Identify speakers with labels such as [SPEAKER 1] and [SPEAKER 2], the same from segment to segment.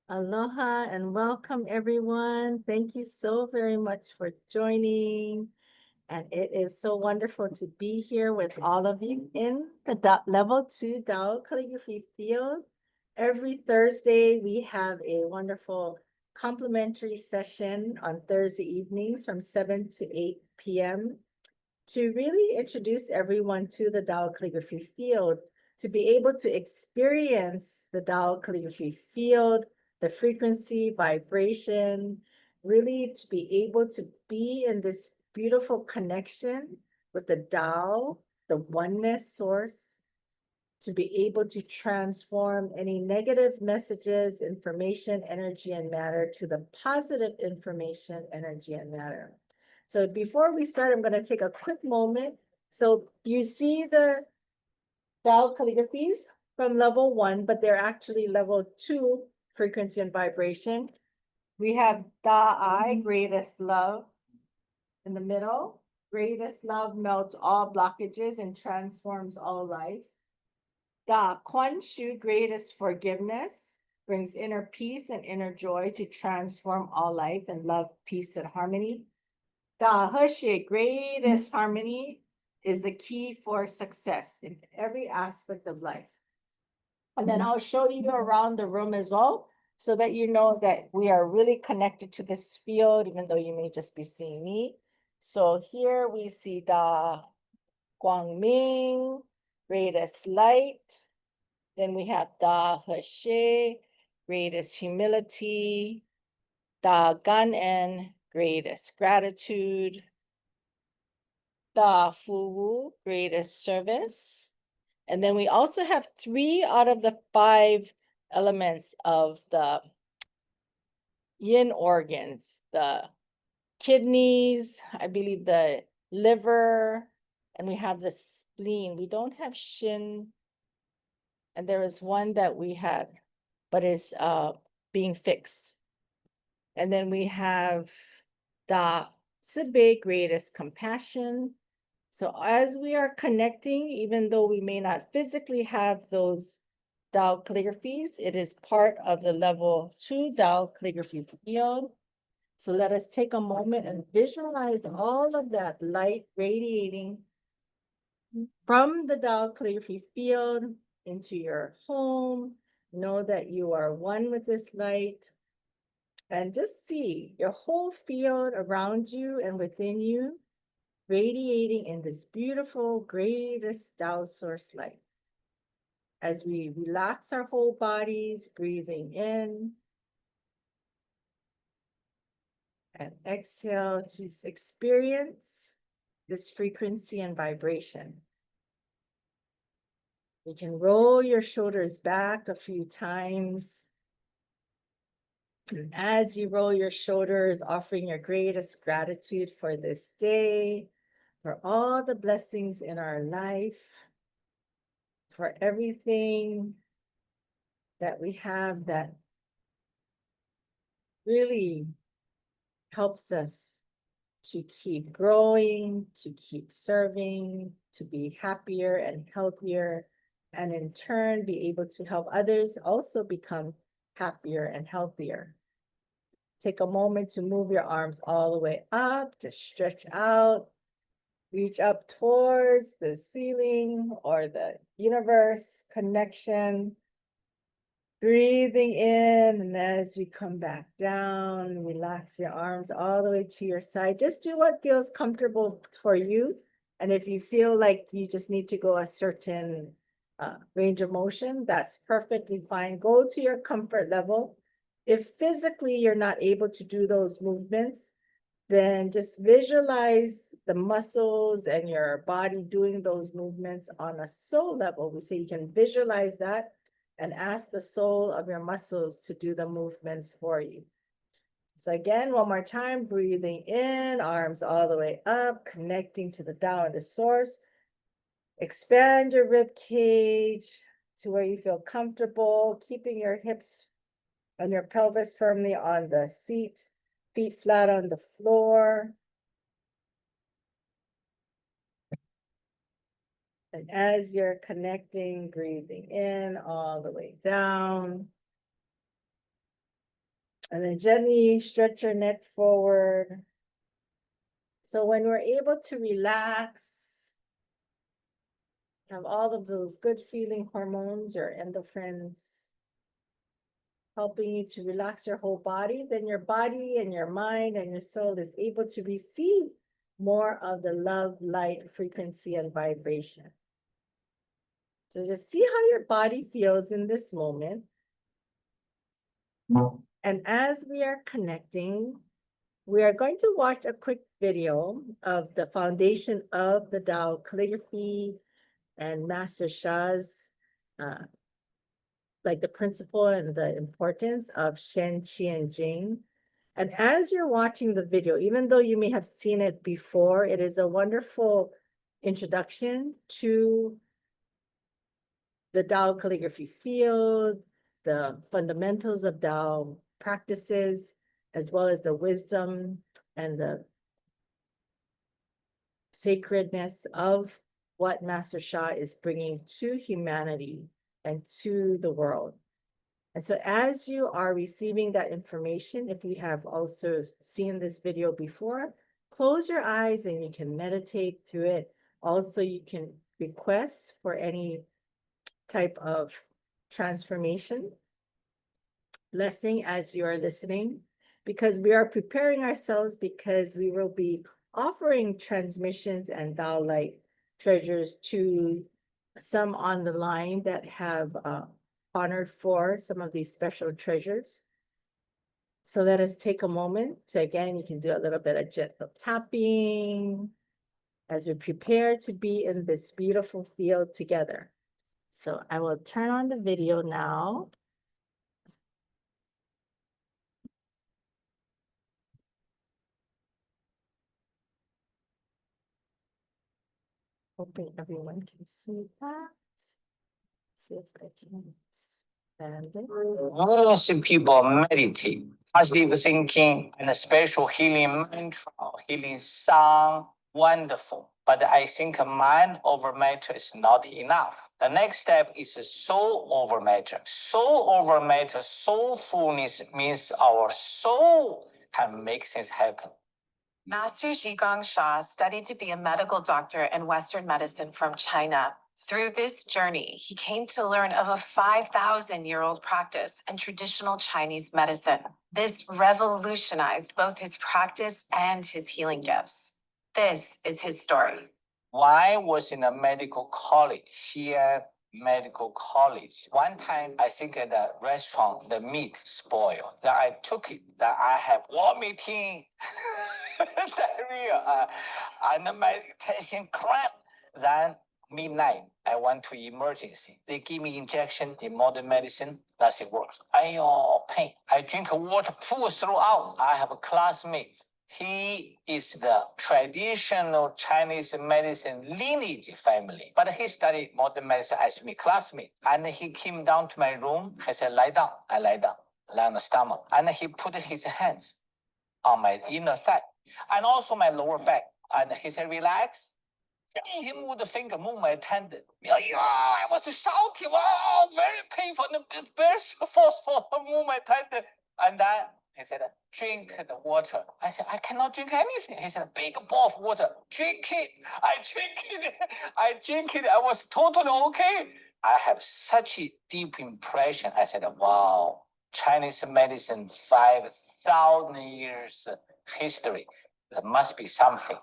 [SPEAKER 1] Aloha and welcome, everyone. Thank you so very much for joining. And it is so wonderful to be here with all of you in the level 2 Tao Calligraphy field. Every Thursday, we have a wonderful complimentary session on Thursday evenings from 7 to 8 p.m. to really introduce everyone to the Tao Calligraphy field, to be able to experience the Tao Calligraphy field, the frequency, vibration, really to be able to be in this beautiful connection with the Tao, the oneness source, to be able to transform any negative messages, information, energy, and matter to the positive information, energy, and matter. So before we start, I'm going to take a quick moment. So you see the Tao calligraphies from level 1, but they're actually level 2 frequency and vibration. We have Da'ai, greatest love, in the middle. Greatest love melts all blockages and transforms all life. Da Quan Shu, greatest forgiveness, brings inner peace and inner joy to transform all life and love, peace, and harmony. Da He, greatest harmony, is the key for success in every aspect of life. And then I'll show you around the room as well, so that you know that we are really connected to this field, even though you may just be seeing me. So here we see Da Guangming, greatest light. Then we have Da He, greatest humility. Da Gan-en, greatest gratitude. Da Fu, greatest service. And then we also have 3 out of the 5 elements of the yin organs, the kidneys, I believe the liver, and we have the spleen. We don't have shin, and there is one that we had, but is being fixed. And then we have the Sibe, greatest compassion. So as we are connecting, even though we may not physically have those Tao calligraphies, it is part of the level 2 Tao calligraphy field. So let us take a moment and visualize all of that light radiating from the Tao calligraphy field into your home. Know that you are one with this light. And just see your whole field around you and within you radiating in this beautiful, greatest Tao source light. As we relax our whole bodies, breathing in and exhale to experience this frequency and vibration. You can roll your shoulders back a few times. And as you roll your shoulders, offering your greatest gratitude for this day, for all the blessings in our life, for everything that we have that really helps us to keep growing, to keep serving, to be happier and healthier, and in turn be able to help others also become happier and healthier. Take a moment to move your arms all the way up, to stretch out, reach up towards the ceiling or the universe connection. Breathing in, and as you come back down, relax your arms all the way to your side. Just do what feels comfortable for you. And if you feel like you just need to go a certain range of motion, that's perfectly fine. Go to your comfort level. If physically you're not able to do those movements, then just visualize the muscles and your body doing those movements on a soul level. We say you can visualize that and ask the soul of your muscles to do the movements for you. So again, one more time, breathing in, arms all the way up, connecting to the Tao and the source. Expand your rib cage to where you feel comfortable, keeping your hips and your pelvis firmly on the seat, feet flat on the floor. And as you're connecting, breathing in all the way down. And then gently stretch your neck forward. So when we're able to relax, have all of those good feeling hormones or endorphins helping you to relax your whole body, then your body and your mind and your soul is able to receive more of the love, light, frequency, and vibration. So just see how your body feels in this moment. And as we are connecting, we are going to watch a quick video of the foundation of the Tao Calligraphy and Master Sha's, like the principle and the importance of Shen, Qi, and Jing. And as you're watching the video, even though you may have seen it before, it is a wonderful introduction to the Tao calligraphy field, the fundamentals of Tao practices, as well as the wisdom and the sacredness of what Master Sha is bringing to humanity and to the world. And so as you are receiving that information, if you have also seen this video before, close your eyes and you can meditate through it. Also, you can request for any type of transformation blessing as you are listening, because we are preparing ourselves, because we will be offering transmissions and Tao light treasures to some on the line that have honored for some of these special treasures. So let us take a moment to, again, you can do a little bit of gentle tapping as we prepare to be in this beautiful field together. So I will turn on the video now. Hoping everyone can see that. See if I can expand it.
[SPEAKER 2] Millions of people meditate, positive thinking, and a special healing mantra, healing song, wonderful. But I think mind over matter is not enough. The next step is soul over matter. Soul over matter, soulfulness means our soul can make things happen.
[SPEAKER 3] Master Zhigong Sha studied to be a medical doctor in Western medicine from China. Through this journey, he came to learn of a 5,000-year-old practice in traditional Chinese medicine. This revolutionized both his practice and his healing gifts. This is his story.
[SPEAKER 2] When I was in a medical college, here medical college, one time I think at the restaurant, the meat spoiled. Then I took it, that I have vomiting, diarrhea, and my tension cramp. Then midnight, I went to emergency. They give me injection in modern medicine, nothing works. Ayo, pain. I drink water, pull throughout. I have a classmate. He is the traditional Chinese medicine lineage family, but he studied modern medicine as my classmate. And he came down to my room. I said, lie down. I lie down, lie on the stomach. And he put his hands on my inner thigh and also my lower back. And he said, relax. He moved the finger, moved my tendon. Yeah, I was shouting, wow, very painful, very forceful, move my tendon. And then he said, drink the water. I said, I cannot drink anything. He said, big bowl of water, drink it. I drink it. I was totally okay. I have such a deep impression. I said, wow, Chinese medicine, 5,000 years history. There must be something.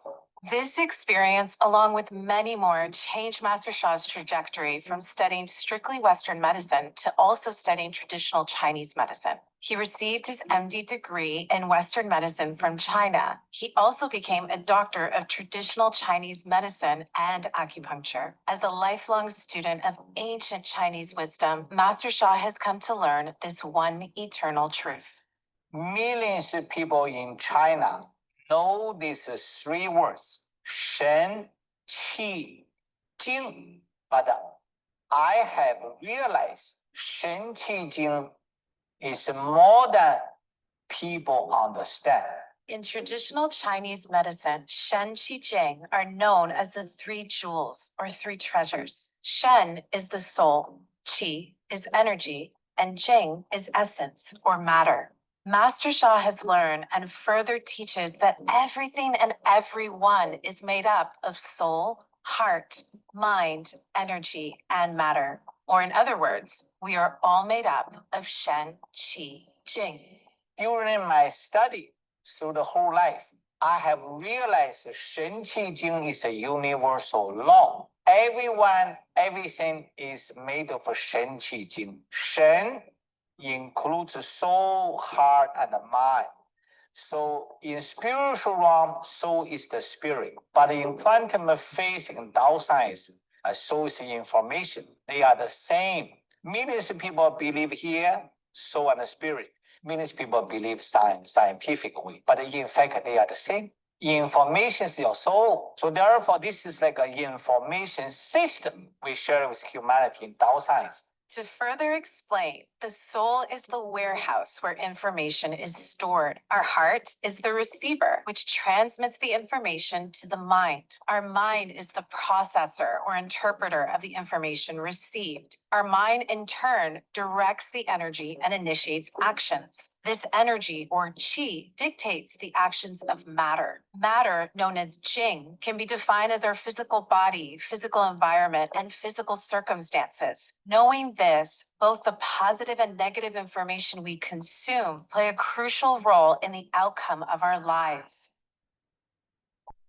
[SPEAKER 3] This experience, along with many more, changed Master Sha's trajectory from studying strictly Western medicine to also studying traditional Chinese medicine. He received his MD degree in Western medicine from China. He also became a doctor of traditional Chinese medicine and acupuncture. As a lifelong student of ancient Chinese wisdom, Master Sha has come to learn this one eternal truth.
[SPEAKER 2] Millions of people in China know these three words, Shen, Qi, Jing. But I have realized Shen, Qi, Jing is more than people understand.
[SPEAKER 3] In traditional Chinese medicine, Shen, Qi, Jing are known as the three jewels or three treasures. Shen is the soul, Qi is energy, and Jing is essence or matter. Master Sha has learned and further teaches that everything and everyone is made up of soul, heart, mind, energy, and matter. Or in other words, we are all made up of Shen, Qi, Jing.
[SPEAKER 2] During my study through the whole life, I have realized Shen Qi Jing is a universal law. Everyone, everything is made of Shen Qi Jing. Shen includes soul, heart, and mind. So in spiritual realm, soul is the spirit. But in quantum physics and Tao science, soul is information. They are the same. Millions of people believe here, soul and spirit. Millions of people believe scientifically, but in fact, they are the same. Information is your soul. So therefore, this is like an information system we share with humanity in Tao science.
[SPEAKER 3] To further explain, the soul is the warehouse where information is stored. Our heart is the receiver, which transmits the information to the mind. Our mind is the processor or interpreter of the information received. Our mind, in turn, directs the energy and initiates actions. This energy, or qi, dictates the actions of matter. Matter, known as jing, can be defined as our physical body, physical environment, and physical circumstances. Knowing this, both the positive and negative information we consume play a crucial role in the outcome of our lives.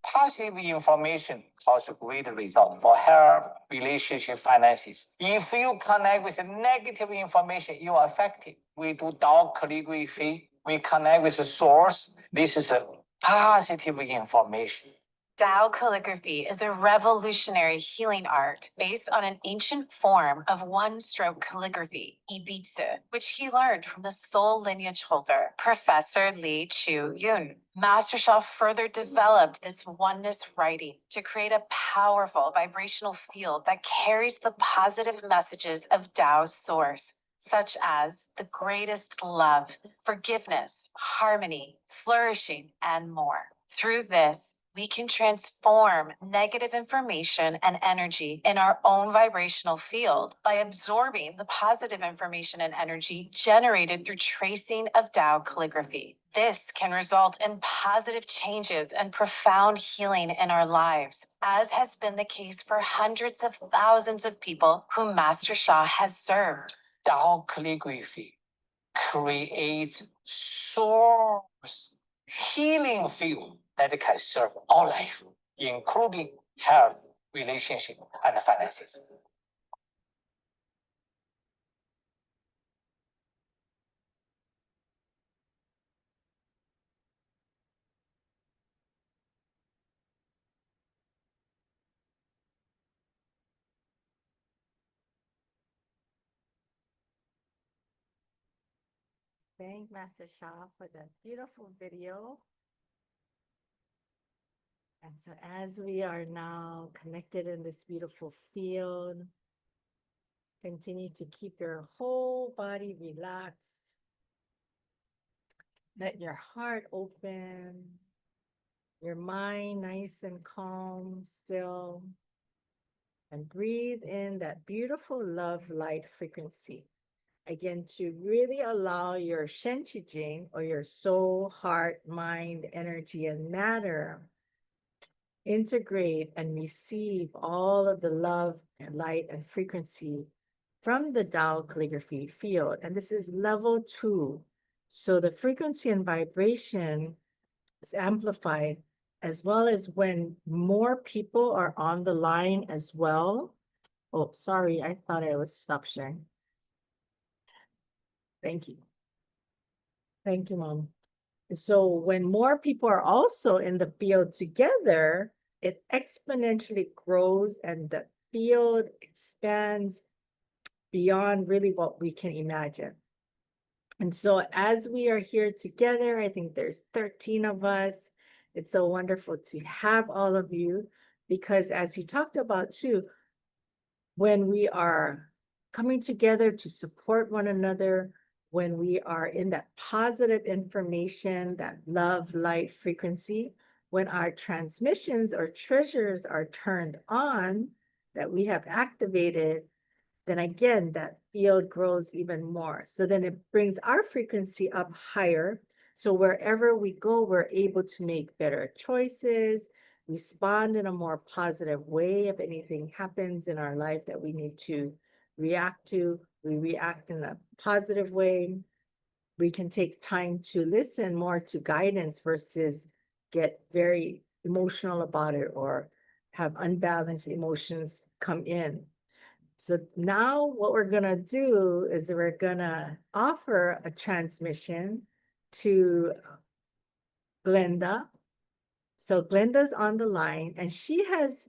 [SPEAKER 2] Positive information causes great result for health, relationship, finances. If you connect with negative information, you are affected. We do Tao Calligraphy. We connect with the source. This is a positive information.
[SPEAKER 3] Tao Calligraphy is a revolutionary healing art based on an ancient form of one-stroke calligraphy, ibitsu, which he learned from the soul lineage holder, Professor Li Chu Yun. Master Sha further developed this oneness writing to create a powerful vibrational field that carries the positive messages of Tao's source, such as the greatest love, forgiveness, harmony, flourishing, and more. Through this, we can transform negative information and energy in our own vibrational field by absorbing the positive information and energy generated through tracing of Tao calligraphy. This can result in positive changes and profound healing in our lives, as has been the case for hundreds of thousands of people whom Master Sha has served.
[SPEAKER 2] Tao calligraphy creates source healing field that can serve all life, including health, relationship, and finances.
[SPEAKER 1] Thank Master Sha for that beautiful video. And so as we are now connected in this beautiful field, continue to keep your whole body relaxed. Let your heart open, your mind nice and calm, still. And breathe in that beautiful love light frequency. Again, to really allow your Shen Qi Jing, or your soul, heart, mind, energy, and matter integrate and receive all of the love and light and frequency from the Tao calligraphy field. And this is level 2. So the frequency and vibration is amplified, as well as when more people are on the line as well. Oh, sorry, I thought I was stop sharing. Thank you. Thank you, Mom. So when more people are also in the field together, it exponentially grows and the field expands beyond really what we can imagine. And so as we are here together, I think there's 13 of us. It's so wonderful to have all of you, because as you talked about too, when we are coming together to support one another, when we are in that positive information, that love, light frequency, when our transmissions or treasures are turned on, that we have activated, then again, that field grows even more. So then it brings our frequency up higher. So wherever we go, we're able to make better choices, respond in a more positive way. If anything happens in our life that we need to react to, we react in a positive way. We can take time to listen more to guidance versus get very emotional about it or have unbalanced emotions come in. So now what we're gonna do is we're gonna offer a transmission to Glenda. So Glenda's on the line and she has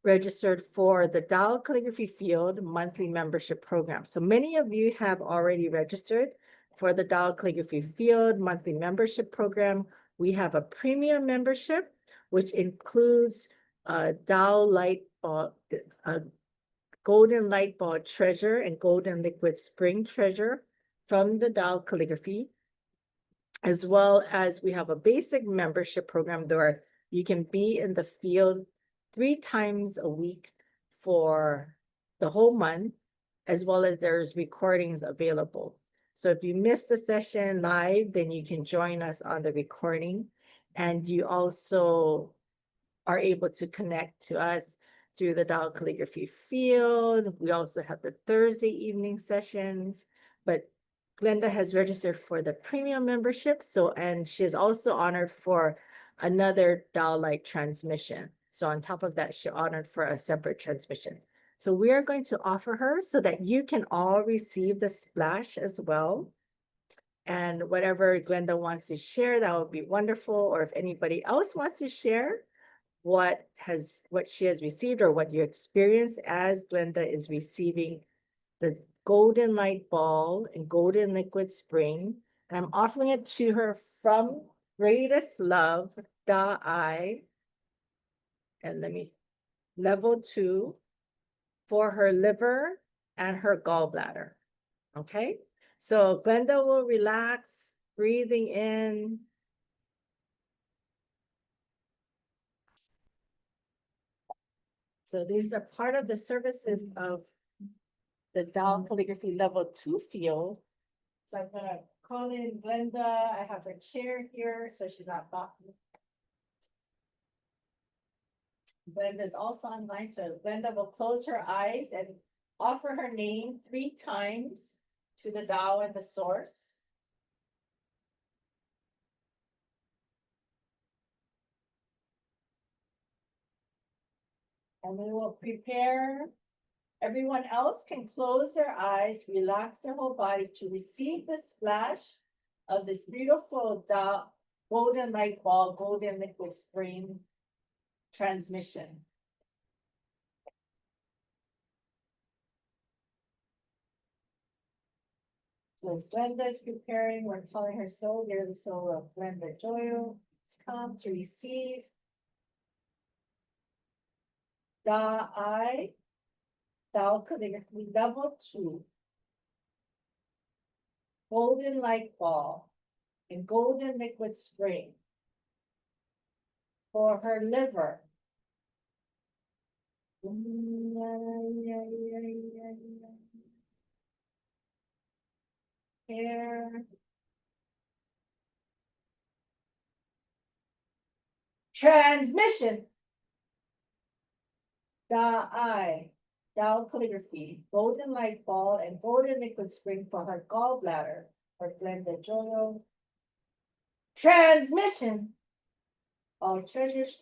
[SPEAKER 1] registered for the Tao Calligraphy Field monthly membership program. So many of you have already registered for the Tao Calligraphy Field monthly membership program. We have a premium membership, which includes a Tao light ball, a golden light ball treasure and golden liquid spring treasure from the Tao Calligraphy, as well as we have a basic membership program where you can be in the field 3 times a week for the whole month, as well as there's recordings available. So if you missed the session live, then you can join us on the recording. And you also are able to connect to us through the Tao Calligraphy Field. We also have the Thursday evening sessions, but Glenda has registered for the premium membership. So, and she is also honored for another Tao Light transmission. So on top of that, she honored for a separate transmission. So we are going to offer her so that you can all receive the splash as well. And whatever Glenda wants to share, that would be wonderful. Or if anybody else wants to share what she has received or what you experienced as Glenda is receiving the golden light ball and golden liquid spring. And I'm offering it to her from greatest love, Da I, and level 2 for her liver and her gallbladder. Okay, so Glenda will relax, breathing in. So these are part of the services of the Tao Calligraphy level 2 field. So I'm gonna call in Glenda. I have her chair here, so she's not blocking. Glenda's also online, so Glenda will close her eyes and offer her name 3 times to the Tao and the source. And we will prepare. Everyone else can close their eyes, relax their whole body to receive the splash of this beautiful Tao golden light ball, golden liquid spring transmission. So as Glenda is preparing, we're calling her soul, dear the soul of Glenda Joyo. It's come to receive. Da I, Tao Calligraphy level 2. Golden light ball and golden liquid spring for her liver. Hair. Transmission. Da I, Tao Calligraphy, golden light ball and golden liquid spring for her gallbladder for Glenda Joyo. Transmission. All treasures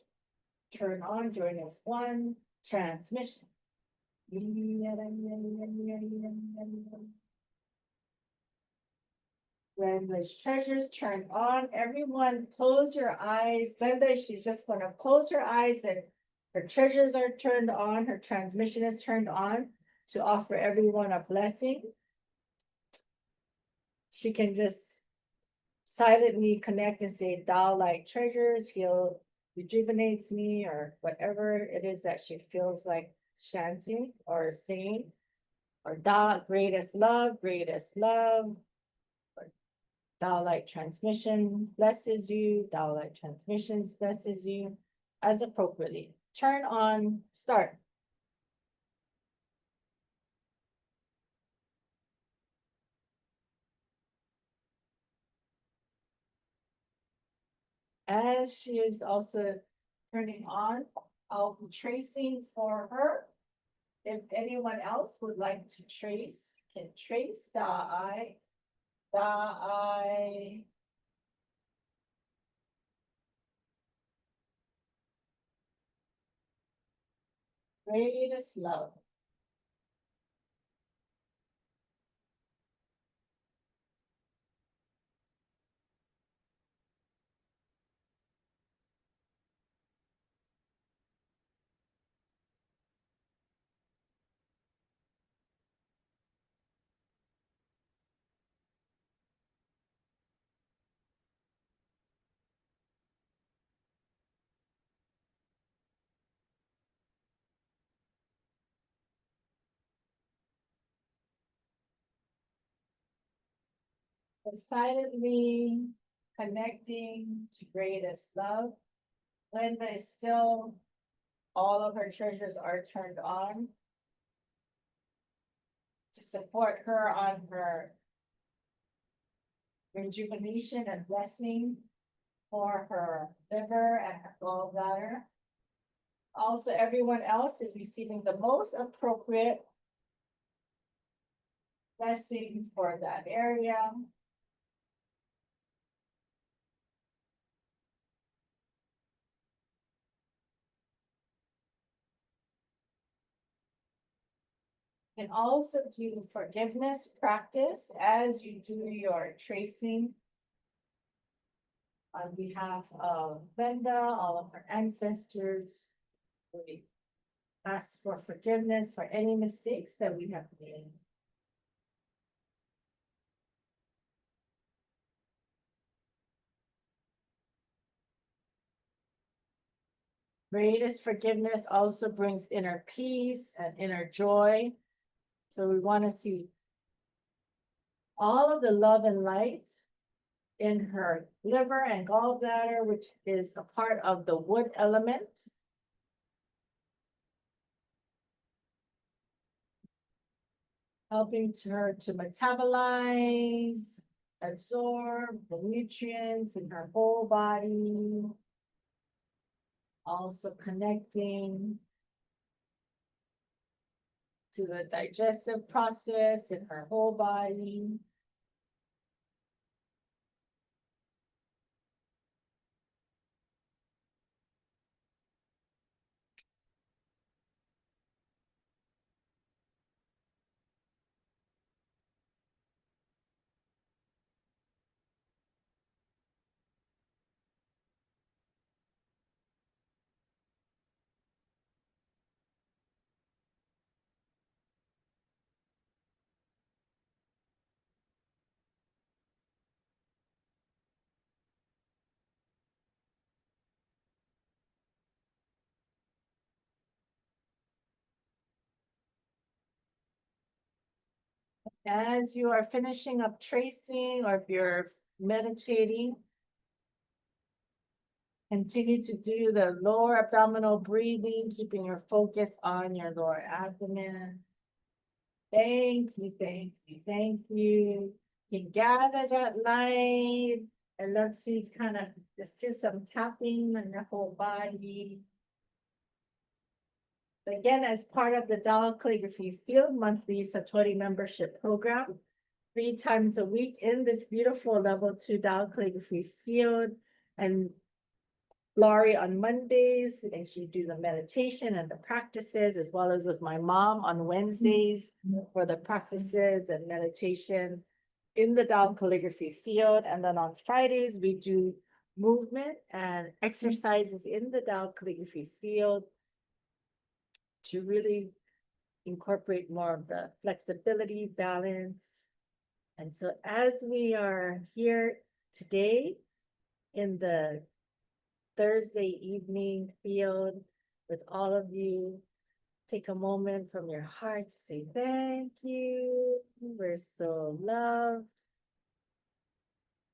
[SPEAKER 1] turn on, join us 1. Transmission. Glenda's treasures turn on. Everyone close your eyes. Glenda, she's just going to close her eyes and her treasures are turned on. Her transmission is turned on to offer everyone a blessing. She can just silently connect and say, Tao light treasures, heal rejuvenates me, or whatever it is that she feels like chanting or singing. Or Da, greatest love, greatest love. Tao light transmission blesses you. Tao light transmissions blesses you as appropriately. Turn on, start. as she is also turning on, I'll be tracing for her. If anyone else would like to trace, can trace the eye, the eye. Greatest love. Silently connecting to greatest love. Linda is still, all of her treasures are turned on to support her on her rejuvenation and blessing for her liver and her gallbladder. Also, everyone else is receiving the most appropriate blessing for that area. And also do forgiveness practice as you do your tracing on behalf of Linda, all of her ancestors. We ask for forgiveness for any mistakes that we have made. Greatest forgiveness also brings inner peace and inner joy. So we want to see all of the love and light in her liver and gallbladder, which is a part of the wood element. Helping her to metabolize, absorb the nutrients in her whole body. Also connecting to the digestive process in her whole body. As you are finishing up tracing, or if you're meditating, continue to do the lower abdominal breathing, keeping your focus on your lower abdomen. Thank you, thank you, thank you. You can gather that light. I love to kind of just do some tapping on your whole body. So again, as part of the Tao Calligraphy Field Monthly Satori Membership Program, 3 times a week in this beautiful level 2 Tao Calligraphy Field, and Laurie on Mondays, and she do the meditation and the practices, as well as with my mom on Wednesdays for the practices and meditation in the Tao Calligraphy Field. And then on Fridays, we do movement and exercises in the Tao Calligraphy Field to really incorporate more of the flexibility, balance. And so as we are here today in the Thursday evening field with all of you, take a moment from your heart to say thank you. We're so loved.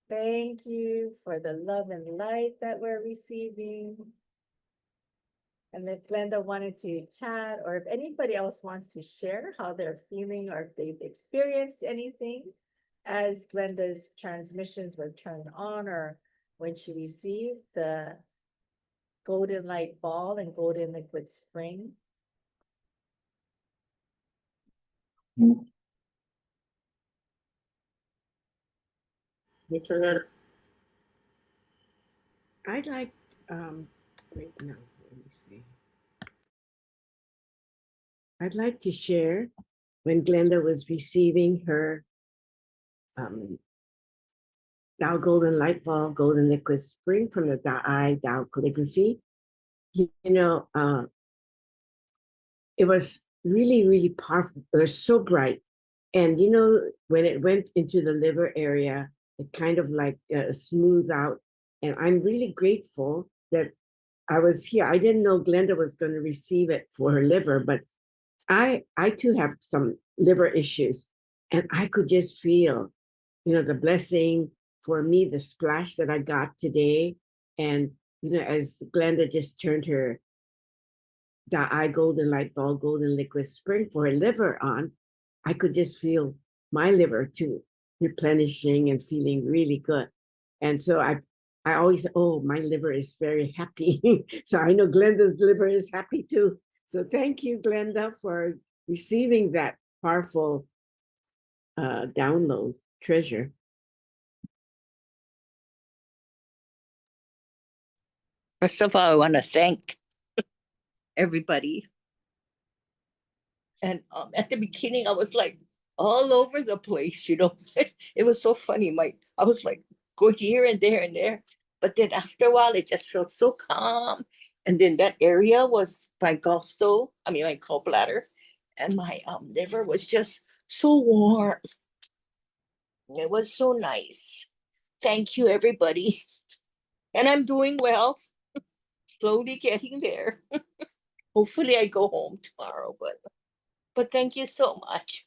[SPEAKER 1] Thank you for the love and light that we're receiving. And if Glenda wanted to chat, or if anybody else wants to share how they're feeling, or if they've experienced anything as Glenda's transmissions were turned on, or when she received the golden light ball and golden liquid spring. Nicholas.
[SPEAKER 4] I'd like, wait, no, let me see. I'd like to share when Glenda was receiving her Tao Golden Light Ball, Golden Liquid Spring from the Tao Calligraphy. It was really, really powerful. It was so bright. And, when it went into the liver area, it kind of like smoothed out. And I'm really grateful that I was here. I didn't know Glenda was going to receive it for her liver, but I too have some liver issues. And I could just feel, the blessing for me, the splash that I got today. And, as Glenda just turned her golden light ball, golden liquid spring for her liver on, I could just feel my liver too replenishing and feeling really good. And so I always say, oh, my liver is very happy. So I know Glenda's liver is happy too. So thank you, Glenda, for receiving that powerful download treasure.
[SPEAKER 5] First of all, I want to thank everybody. And at the beginning, I was like all over the place, It was so funny. I was like go here and there and there. But then after a while, it just felt so calm. And then that area was my my gallbladder, and my liver was just so warm. It was so nice. Thank you, everybody. And I'm doing well, slowly getting there. Hopefully I go home tomorrow, but thank you so much.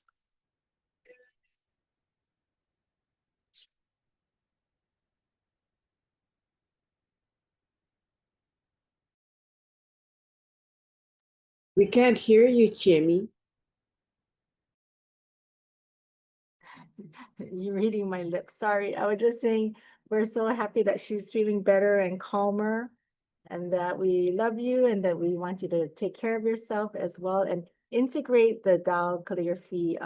[SPEAKER 4] We can't hear you, Chiemi.
[SPEAKER 1] You're reading my lips. Sorry, I was just saying we're so happy that she's feeling better and calmer, and that we love you, and that we want you to take care of yourself as well and integrate the Tao Calligraphy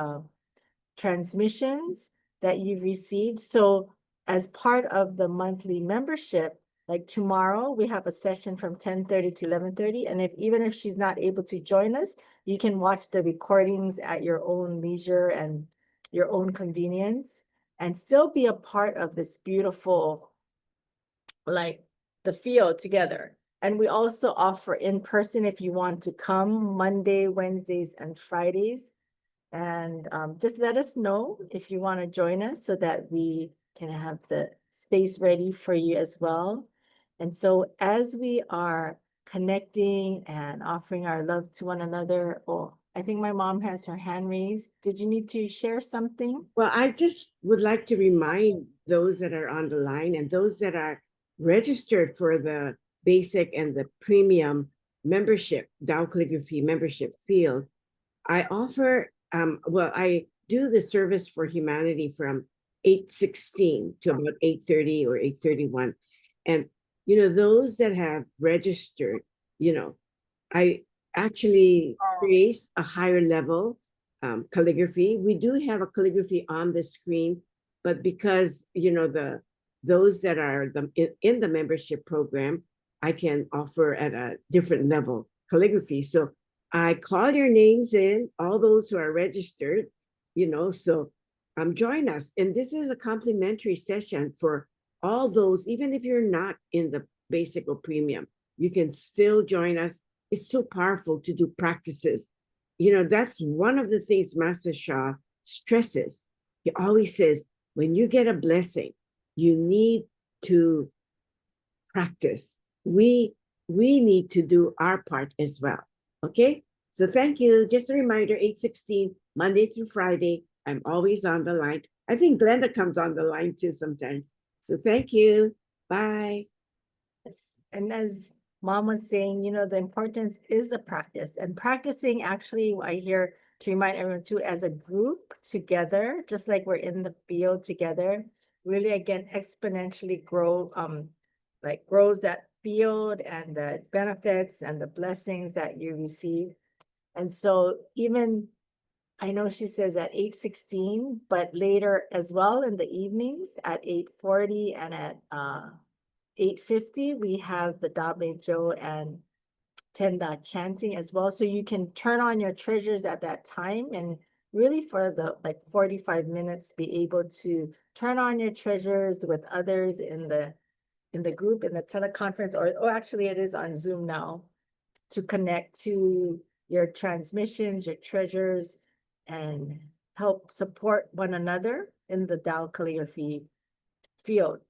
[SPEAKER 1] transmissions that you've received. So as part of the monthly membership, like tomorrow, we have a session from 10:30 to 11:30. And even if she's not able to join us, you can watch the recordings at your own leisure and your own convenience, and still be a part of this beautiful, like the field together. And we also offer in person if you want to come Monday, Wednesdays, and Fridays. And just let us know if you want to join us so that we can have the space ready for you as well. And so as we are connecting and offering our love to one another, I think my mom has her hand raised. Did you need to share something?
[SPEAKER 4] Well, I just would like to remind those that are on the line and those that are registered for the basic and the premium membership, Tao Calligraphy membership field. I offer, I do the service for humanity from 8:16 to about 8:30 or 8:31. And, those that have registered, I actually create a higher level calligraphy. We do have a calligraphy on the screen, but because those that are in the membership program, I can offer at a different level calligraphy. So I call your names in, all those who are registered, so join us. And this is a complimentary session for all those, even if you're not in the basic or premium, you can still join us. It's so powerful to do practices. That's one of the things Master Sha stresses. He always says, when you get a blessing, you need to practice. We need to do our part as well. Okay? So thank you. Just a reminder, 8:16, Monday through Friday. I'm always on the line. I think Glenda comes on the line too sometimes. So thank you. Bye.
[SPEAKER 1] Yes. And as Mom was saying, the importance is the practice, and practicing actually, I hear to remind everyone too, as a group together, just like we're in the field together, really again exponentially grows that field and the benefits and the blessings that you receive. And so even I know she says at 8:16, but later as well in the evenings at 8:40 and at 8:50, we have the Dabe Jo and Tenda chanting as well. So you can turn on your treasures at that time and really for the 45 minutes be able to turn on your treasures with others in the group, in the teleconference, or actually it is on Zoom now, to connect to your transmissions, your treasures, and help support one another in the Tao Calligraphy field.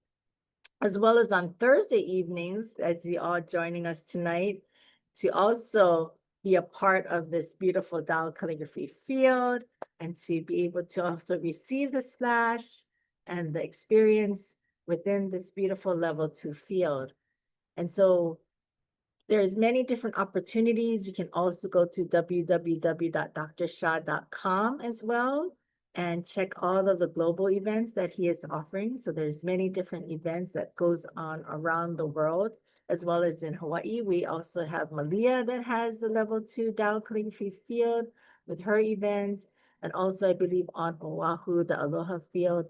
[SPEAKER 1] As well as on Thursday evenings, as you all joining us tonight, to also be a part of this beautiful Tao Calligraphy field and to be able to also receive the slash and the experience within this beautiful level 2 field. And so there's many different opportunities. You can also go to www.drsha.com as well and check all of the global events that he is offering. So there's many different events that goes on around the world, as well as in Hawaii. We also have Malia that has the level 2 Tao Calligraphy field with her events. And also I believe on Oahu, the Aloha field.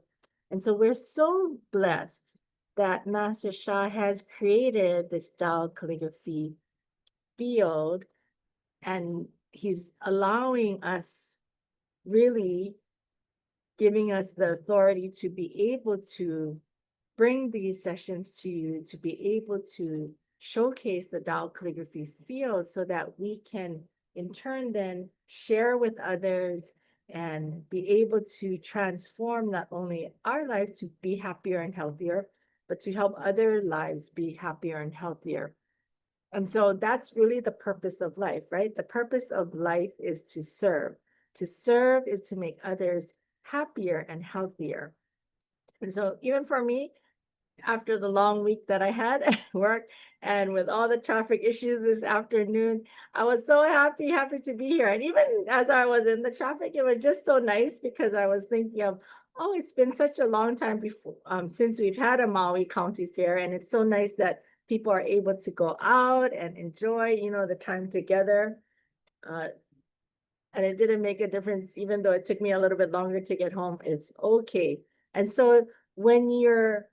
[SPEAKER 1] And so we're so blessed that Master Sha has created this Tao Calligraphy field, and he's allowing us, really giving us the authority to be able to bring these sessions to you, to be able to showcase the Tao Calligraphy field so that we can in turn then share with others and be able to transform not only our life to be happier and healthier, but to help other lives be happier and healthier. And so that's really the purpose of life, right? The purpose of life is to serve. To serve is to make others happier and healthier. And so even for me, after the long week that I had at work and with all the traffic issues this afternoon, I was so happy to be here. And even as I was in the traffic, it was just so nice because I was thinking of, oh, it's been such a long time before since we've had a Maui County Fair. And it's so nice that people are able to go out and enjoy, the time together. And it didn't make a difference, even though it took me a little bit longer to get home. It's okay. And so when you're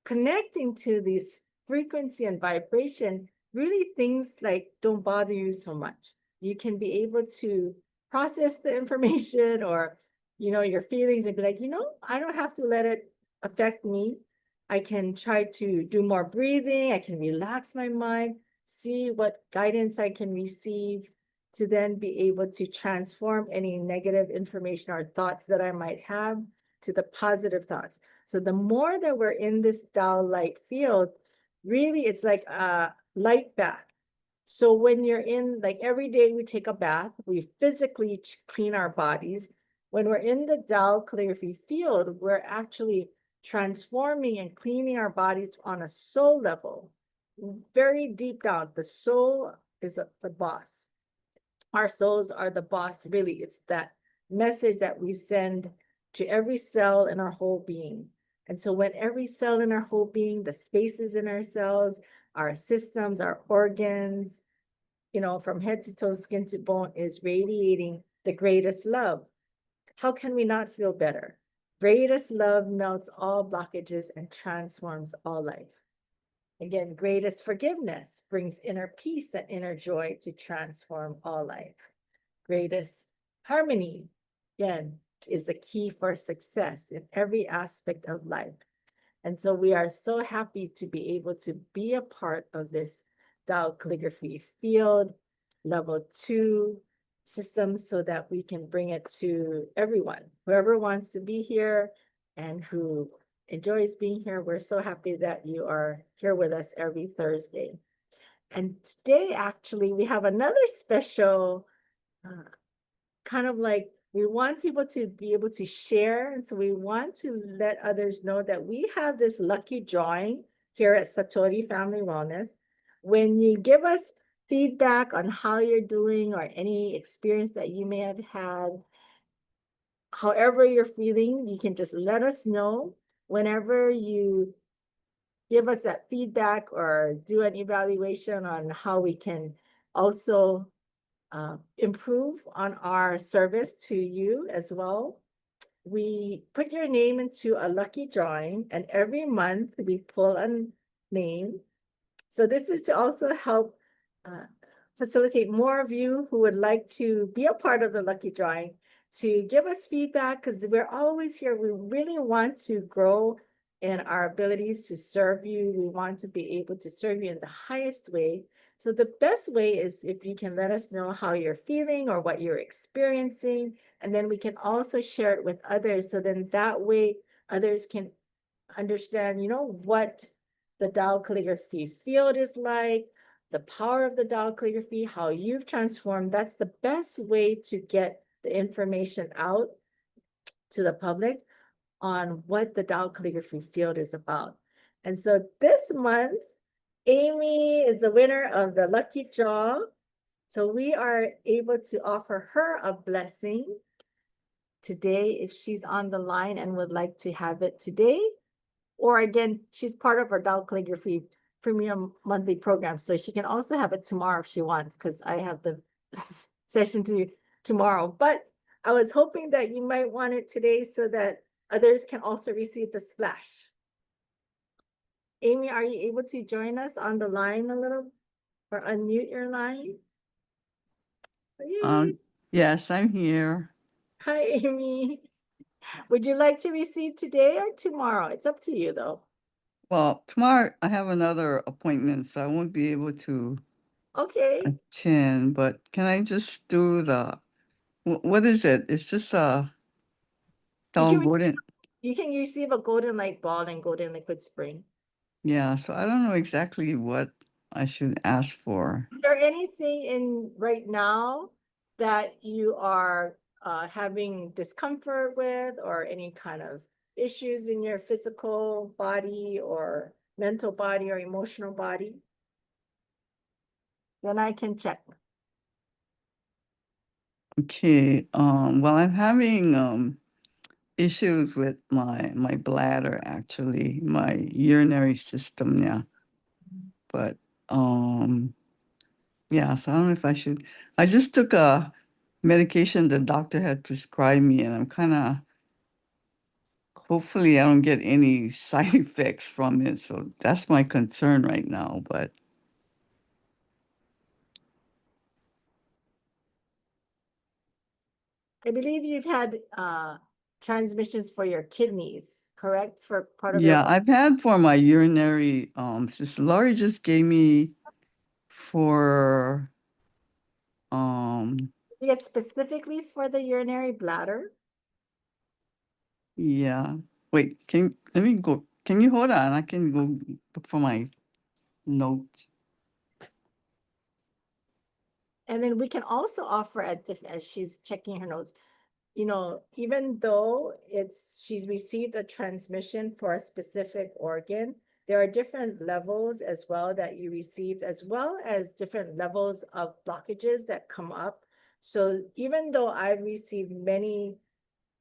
[SPEAKER 1] connecting to this frequency and vibration, really things like don't bother you so much. You can be able to process the information or, your feelings and be like, I don't have to let it affect me. I can try to do more breathing. I can relax my mind, see what guidance I can receive to then be able to transform any negative information or thoughts that I might have to the positive thoughts. So the more that we're in this Tao light field, really it's like a light bath. So when you're in, like every day we take a bath, we physically clean our bodies. When we're in the Tao Calligraphy field, we're actually transforming and cleaning our bodies on a soul level, very deep down. The soul is the boss. Our souls are the boss, really. It's that message that we send to every cell in our whole being. And so when every cell in our whole being, the spaces in our cells, our systems, our organs, from head to toe, skin to bone, is radiating the greatest love, how can we not feel better? Greatest love melts all blockages and transforms all life. Again, greatest forgiveness brings inner peace and inner joy to transform all life. Greatest harmony, again, is the key for success in every aspect of life. And so we are so happy to be able to be a part of this Tao Calligraphy field, level 2 system, so that we can bring it to everyone, whoever wants to be here and who enjoys being here. We're so happy that you are here with us every Thursday. And today, actually, we have another special kind of like, we want people to be able to share. And so we want to let others know that we have this lucky drawing here at Satori Family Wellness. When you give us feedback on how you're doing or any experience that you may have had, however you're feeling, you can just let us know. whenever you give us that feedback or do an evaluation on how we can also improve on our service to you as well. We put your name into a lucky drawing, and every month we pull a name. So this is to also help facilitate more of you who would like to be a part of the lucky drawing to give us feedback, because we're always here. We really want to grow in our abilities to serve you. We want to be able to serve you in the highest way. So the best way is if you can let us know how you're feeling or what you're experiencing, and then we can also share it with others. So then that way others can understand, what the Tao Calligraphy field is like, the power of the Tao Calligraphy, how you've transformed. That's the best way to get the information out to the public on what the Tao Calligraphy field is about. And so this month, Amy is the winner of the lucky draw. So we are able to offer her a blessing today if she's on the line and would like to have it today. Or again, she's part of our Tao Calligraphy premium monthly program. So she can also have it tomorrow if she wants, because I have the session tomorrow. But I was hoping that you might want it today so that others can also receive the splash. Amy, are you able to join us on the line a little, or unmute your line? Yay.
[SPEAKER 6] Yes, I'm here.
[SPEAKER 1] Hi, Amy. Would you like to receive today or tomorrow? It's up to you though.
[SPEAKER 6] Well, tomorrow I have another appointment, so I won't be able to
[SPEAKER 1] Okay.
[SPEAKER 6] attend, but can I just do what is it? It's just a
[SPEAKER 1] can
[SPEAKER 6] golden.
[SPEAKER 1] You can receive a golden light ball and golden liquid spring.
[SPEAKER 6] Yeah, so I don't know exactly what I should ask for.
[SPEAKER 1] Is there anything in right now that you are having discomfort with, or any kind of issues in your physical body or mental body or emotional body? Then I can check.
[SPEAKER 6] Okay, well, I'm having issues with my bladder, actually, my urinary system, yeah. But yeah, so I don't know if I should. I just took a medication the doctor had prescribed me, and I'm kind of, hopefully I don't get any side effects from it. So that's my concern right now. But
[SPEAKER 1] I believe you've had transmissions for your kidneys, correct? For part of
[SPEAKER 6] yeah,
[SPEAKER 1] your
[SPEAKER 6] I've had for my urinary Sister Laurie just gave me for
[SPEAKER 1] It's specifically for the urinary bladder.
[SPEAKER 6] yeah. Wait, let me go. Can you hold on? I can go look for my notes.
[SPEAKER 1] And then we can also offer as she's checking her notes, even though she's received a transmission for a specific organ, there are different levels as well that you received, as well as different levels of blockages that come up. So even though I've received many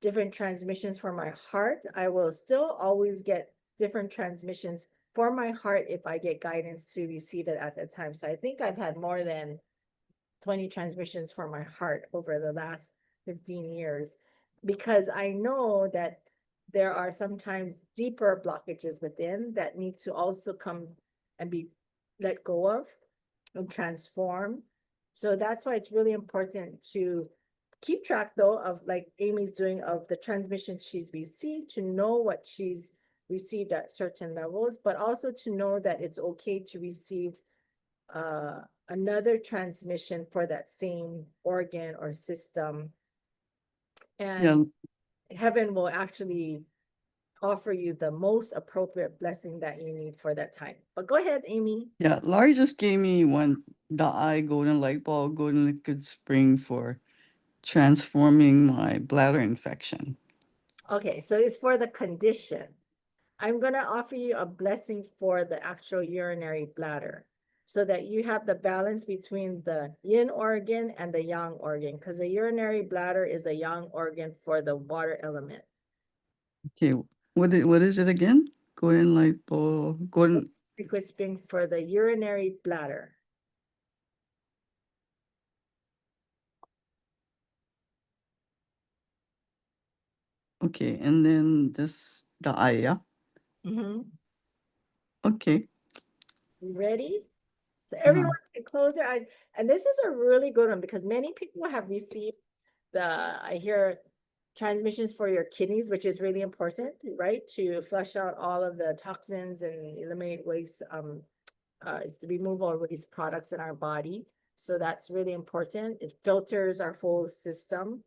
[SPEAKER 1] different transmissions for my heart, I will still always get different transmissions for my heart if I get guidance to receive it at the time. So I think I've had more than 20 transmissions for my heart over the last 15 years, because I know that there are sometimes deeper blockages within that need to also come and be let go of and transform. So that's why it's really important to keep track though of, like Amy's doing, of the transmission she's received, to know what she's received at certain levels, but also to know that it's okay to receive another transmission for that same organ or system. And heaven will actually offer you the most appropriate blessing that you need for that time. But go ahead, Amy.
[SPEAKER 6] Yeah, Laurie just gave me the eye golden light bulb, golden liquid spring for transforming my bladder infection.
[SPEAKER 1] Okay, so it's for the condition. I'm going to offer you a blessing for the actual urinary bladder, so that you have the balance between the yin organ and the yang organ, because the urinary bladder is a yang organ for the water element.
[SPEAKER 6] Okay, What is it again? Golden lipo, golden.
[SPEAKER 1] Liquid spring for the urinary bladder.
[SPEAKER 6] Okay, and then this the eye, yeah.
[SPEAKER 1] Mhm.
[SPEAKER 6] Okay.
[SPEAKER 1] You ready? So
[SPEAKER 6] Uh-huh.
[SPEAKER 1] everyone can close their eyes. And this is a really good one because many people have received I hear transmissions for your kidneys, which is really important, right? To flush out all of the toxins and eliminate waste, it's the removal of waste products in our body. So that's really important. It filters our whole system.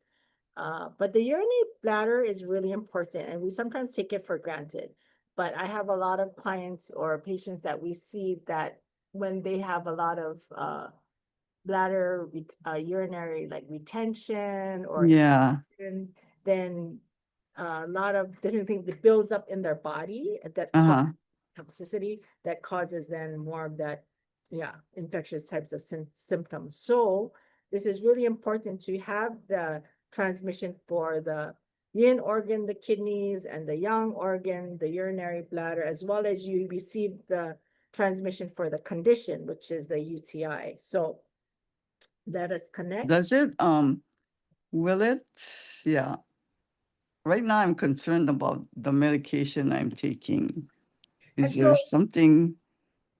[SPEAKER 1] But the urinary bladder is really important, and we sometimes take it for granted. But I have a lot of clients or patients that we see that when they have a lot of bladder urinary like retention or
[SPEAKER 6] Yeah.
[SPEAKER 1] then a lot of different things that builds up in their body that cause
[SPEAKER 6] Uh-huh.
[SPEAKER 1] toxicity that causes then more of that, yeah, infectious types of symptoms. So this is really important to have the transmission for the yin organ, the kidneys, and the yang organ, the urinary bladder, as well as you receive the transmission for the condition, which is the UTI. So let us connect.
[SPEAKER 6] Does it will it yeah. Right now I'm concerned about the medication I'm taking.
[SPEAKER 1] And
[SPEAKER 6] Is there
[SPEAKER 1] so
[SPEAKER 6] something?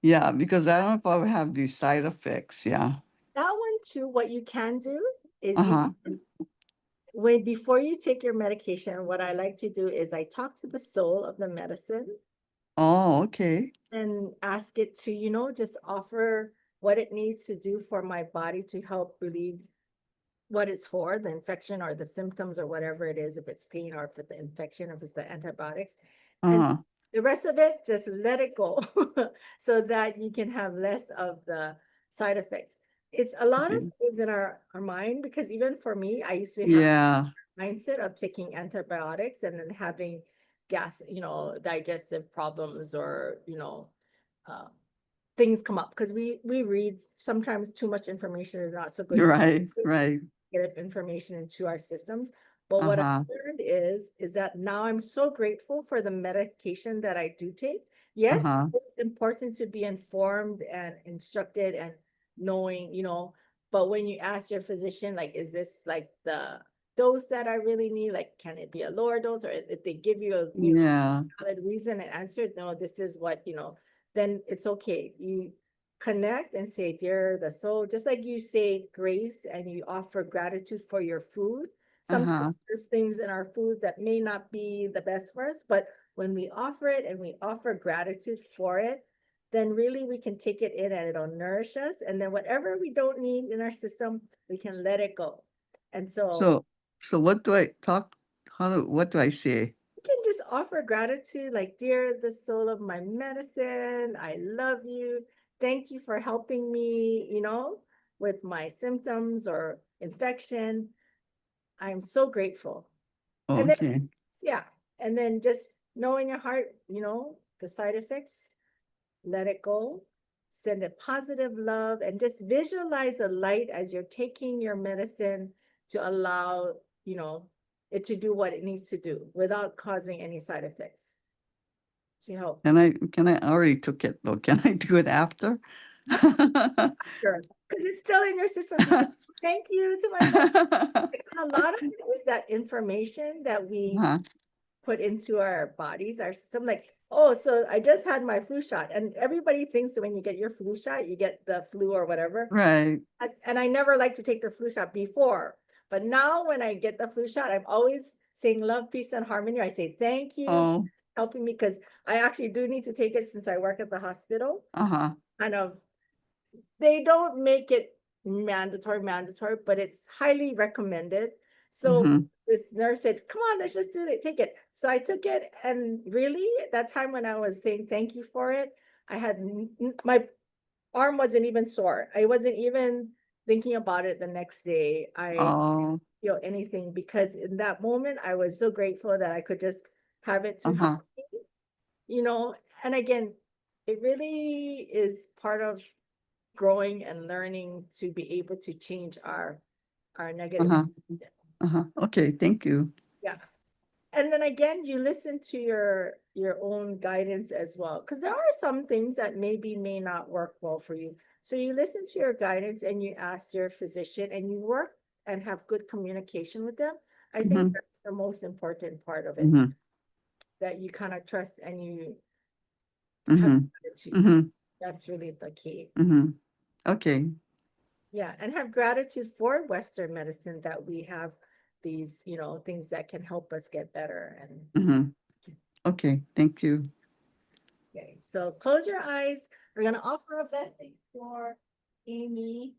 [SPEAKER 6] Yeah, because I don't know if I will have these side effects. Yeah.
[SPEAKER 1] that one too, what you can do is
[SPEAKER 6] Uh-huh.
[SPEAKER 1] before you take your medication, what I like to do is I talk to the soul of the medicine
[SPEAKER 6] Oh, okay.
[SPEAKER 1] and ask it to, just offer what it needs to do for my body to help relieve what it's for, the infection or the symptoms or whatever it is, if it's pain or if it's the infection, if it's the antibiotics. And
[SPEAKER 6] Uh-huh.
[SPEAKER 1] the rest of it, just let it go so that you can have less of the side effects. It's a lot of
[SPEAKER 6] Okay.
[SPEAKER 1] things in our mind because even for me, I used to have
[SPEAKER 6] Yeah.
[SPEAKER 1] mindset of taking antibiotics and then having gas, digestive problems or, uh, things come up because we read sometimes too much information is not so good for
[SPEAKER 6] Right, right.
[SPEAKER 1] get information into our systems. But what I've
[SPEAKER 6] Uh-huh.
[SPEAKER 1] learned is that now I'm so grateful for the medication that I do take. Yes,
[SPEAKER 6] Uh-huh.
[SPEAKER 1] it's important to be informed and instructed and knowing, but when you ask your physician, like, is this like the dose that I really need? Like, can it be a lower dose? Or if they give you a
[SPEAKER 6] Yeah.
[SPEAKER 1] valid reason and answer, no, this is what, then it's okay. You connect and say, dear the soul, just like you say grace and you offer gratitude for your food. Sometimes
[SPEAKER 6] Uh-huh.
[SPEAKER 1] there's things in our foods that may not be the best for us, but when we offer it and we offer gratitude for it, then really we can take it in and it'll nourish us. And then whatever we don't need in our system, we can let it go. And so
[SPEAKER 6] So what do I talk? What do I say?
[SPEAKER 1] you can just offer gratitude, like, dear, the soul of my medicine, I love you. Thank you for helping me, with my symptoms or infection. I'm so grateful. And then,
[SPEAKER 6] Okay.
[SPEAKER 1] yeah, and then just know in your heart, the side effects, let it go, send a positive love, and just visualize the light as you're taking your medicine to allow, it to do what it needs to do without causing any side effects to help.
[SPEAKER 6] Can I already took it though? Can I do it after?
[SPEAKER 1] Sure. Because it's still in your system to say, thank you to my medicine. And a lot of it is that information that we
[SPEAKER 6] Uh-huh.
[SPEAKER 1] put into our bodies, our system, like, oh, so I just had my flu shot. And everybody thinks that when you get your flu shot, you get the flu or whatever.
[SPEAKER 6] Right.
[SPEAKER 1] And I never liked to take the flu shot before. But now when I get the flu shot, I'm always saying love, peace, and harmony. I say thank you
[SPEAKER 6] Oh,
[SPEAKER 1] for helping me because I actually do need to take it since I work at the hospital.
[SPEAKER 6] uh-huh.
[SPEAKER 1] Kind of, they don't make it mandatory, but it's highly recommended. So
[SPEAKER 6] Mm-hmm.
[SPEAKER 1] this nurse said, come on, let's just do it, take it. So I took it, and really at that time when I was saying thank you for it, I had my arm wasn't even sore. I wasn't even thinking about it the next day. I
[SPEAKER 6] Oh,
[SPEAKER 1] feel anything because in that moment I was so grateful that I could just have it to help
[SPEAKER 6] uh-huh.
[SPEAKER 1] me, and again, it really is part of growing and learning to be able to change our negative.
[SPEAKER 6] Uh-huh. Uh-huh. Okay, thank you.
[SPEAKER 1] Yeah. And then again, you listen to your own guidance as well, because there are some things that maybe may not work well for you. So you listen to your guidance and you ask your physician and you work and have good communication with them. I think
[SPEAKER 6] Mhm.
[SPEAKER 1] that's the most important part of it,
[SPEAKER 6] Mhm.
[SPEAKER 1] that you kind of trust and you have
[SPEAKER 6] Mhm.
[SPEAKER 1] gratitude.
[SPEAKER 6] Mhm.
[SPEAKER 1] That's really the key.
[SPEAKER 6] Mhm. Okay.
[SPEAKER 1] Yeah, and have gratitude for Western medicine that we have these, things that can help us get better. And
[SPEAKER 6] Mhm. Okay. Thank you.
[SPEAKER 1] okay, so close your eyes. We're gonna offer a blessing for Amy.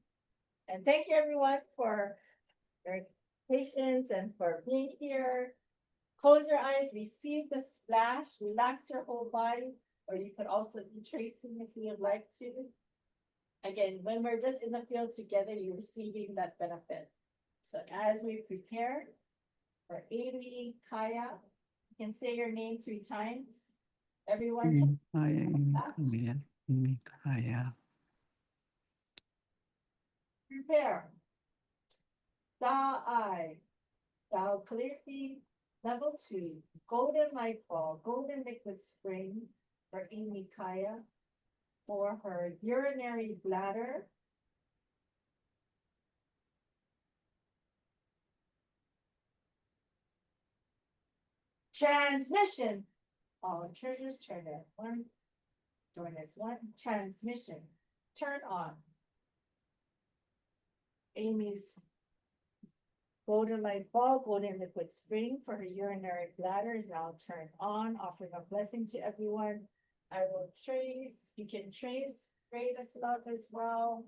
[SPEAKER 1] And thank you everyone for your patience and for being here. Close your eyes, receive the splash, relax your whole body, or you could also be tracing if you would like to. Again, when we're just in the field together, you're receiving that benefit. So as we prepare for Amy, Kaya, you can say your name 3 times. Everyone can
[SPEAKER 6] Kaya. Kaya.
[SPEAKER 1] prepare. Tao Calligraphy, level 2, golden light ball, golden liquid spring for Amy Kaya for her urinary bladder. Transmission. All treasures turn at one. Join as one. Transmission. Turn on. Amy's golden light ball, golden liquid spring for her urinary bladder is now turned on, offering a blessing to everyone. I will trace. You can trace greatest love as well.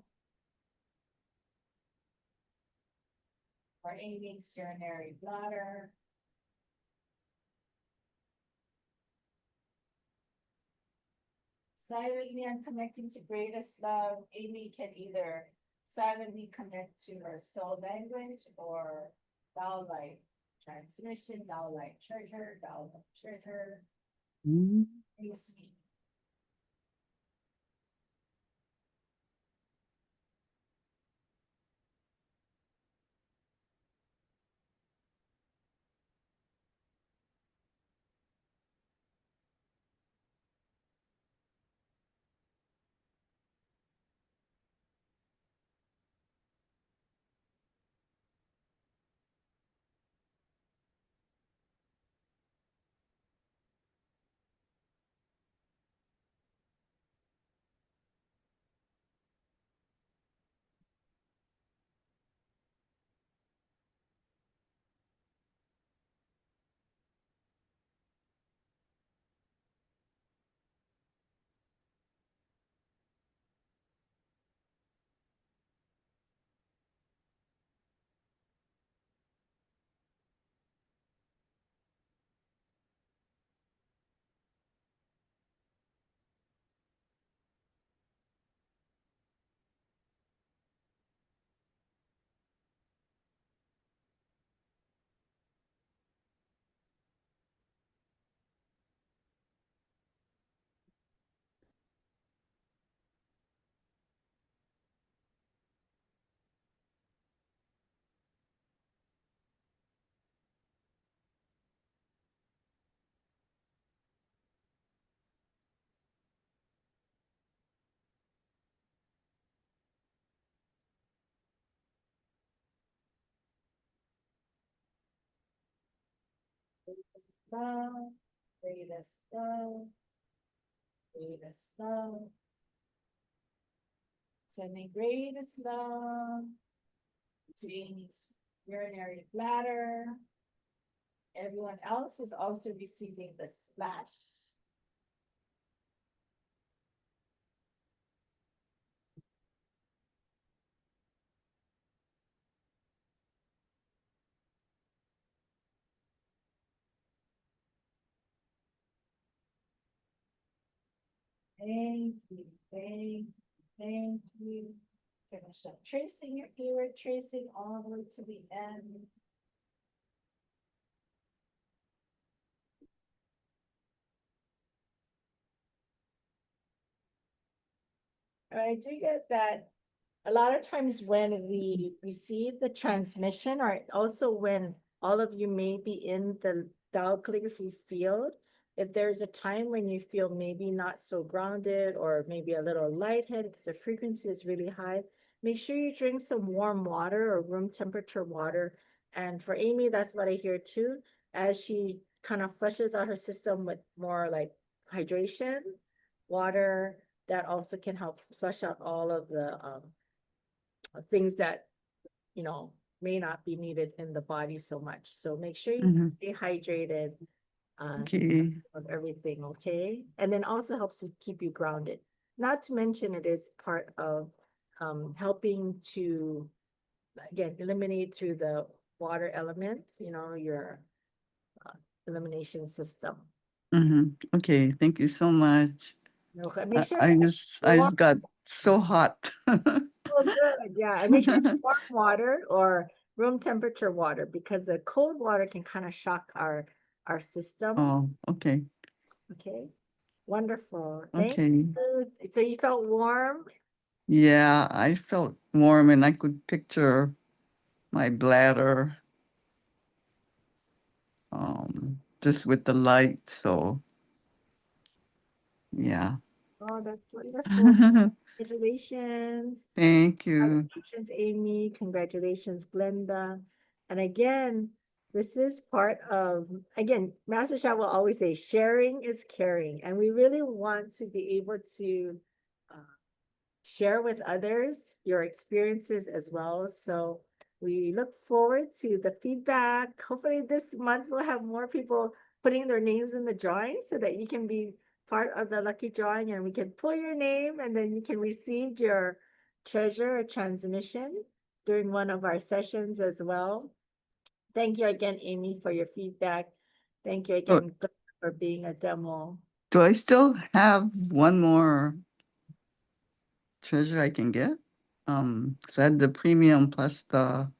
[SPEAKER 1] For Amy's urinary bladder. Silently and connecting to greatest love, Amy can either silently connect to her soul language or Tao light transmission, Tao light treasure, Tao light treasure.
[SPEAKER 6] Mm.
[SPEAKER 1] Please me. Love, greatest love, greatest love. Sending greatest love to Amy's urinary bladder. Everyone else is also receiving the splash. Thank you, thank you, thank you. Finish up tracing your ear, tracing all the way to the end. I do get that a lot of times when we receive the transmission, or also when all of you may be in the Tao Calligraphy Field. If there's a time when you feel maybe not so grounded or maybe a little lightheaded because the frequency is really high, make sure you drink some warm water or room temperature water. And for Amy, that's what I hear too, as she kind of flushes out her system with more like hydration, water, that also can help flush out all of the things that, you know, may not be needed in the body so much. So make sure you
[SPEAKER 6] Mhm.
[SPEAKER 1] stay hydrated
[SPEAKER 6] Okay.
[SPEAKER 1] of everything, okay? And then also helps to keep you grounded. Not to mention it is part of helping to, again, eliminate through the water element, you know, your elimination system.
[SPEAKER 6] Okay, thank you so much.
[SPEAKER 1] Okay, make sure
[SPEAKER 6] I
[SPEAKER 1] it's
[SPEAKER 6] I
[SPEAKER 1] warm.
[SPEAKER 6] just got so hot.
[SPEAKER 1] Oh, good. Yeah, and make sure it's warm water or room temperature water because the cold water can kind of shock our system.
[SPEAKER 6] Oh, okay.
[SPEAKER 1] Okay, wonderful. Thank
[SPEAKER 6] Okay.
[SPEAKER 1] you. So you felt warm?
[SPEAKER 6] Yeah, I felt warm and I could picture my bladder just with the light. So yeah.
[SPEAKER 1] Oh, that's wonderful. Congratulations.
[SPEAKER 6] Thank you.
[SPEAKER 1] Congratulations, Amy. Congratulations, Glenda. And again, this is part of, again, Master Sha will always say, sharing is caring. And we really want to be able to share with others your experiences as well. So we look forward to the feedback. Hopefully this month we'll have more people putting their names in the drawing so that you can be part of the lucky drawing and we can pull your name and then you can receive your treasure or transmission during one of our sessions as well. Thank you again, Amy, for your feedback. Thank you
[SPEAKER 6] Oh,
[SPEAKER 1] again for being a demo.
[SPEAKER 6] do I still have one more treasure I can get? So I had the premium plus the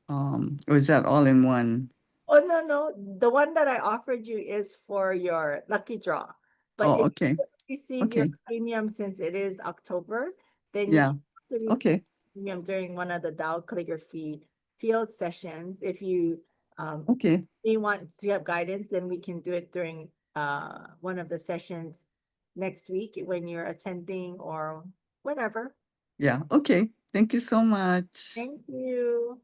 [SPEAKER 6] or is that all in one?
[SPEAKER 1] Oh, no, no. The one that I offered you is for your lucky draw. But
[SPEAKER 6] Oh,
[SPEAKER 1] if
[SPEAKER 6] okay.
[SPEAKER 1] you receive your
[SPEAKER 6] Okay.
[SPEAKER 1] premium since it is October, then you
[SPEAKER 6] Yeah.
[SPEAKER 1] can also receive
[SPEAKER 6] Okay.
[SPEAKER 1] premium during one of the Tao Calligraphy field sessions. If you
[SPEAKER 6] Okay.
[SPEAKER 1] may want to have guidance, then we can do it during one of the sessions next week when you're attending or whenever.
[SPEAKER 6] Yeah. Okay. Thank you so much.
[SPEAKER 1] Thank you.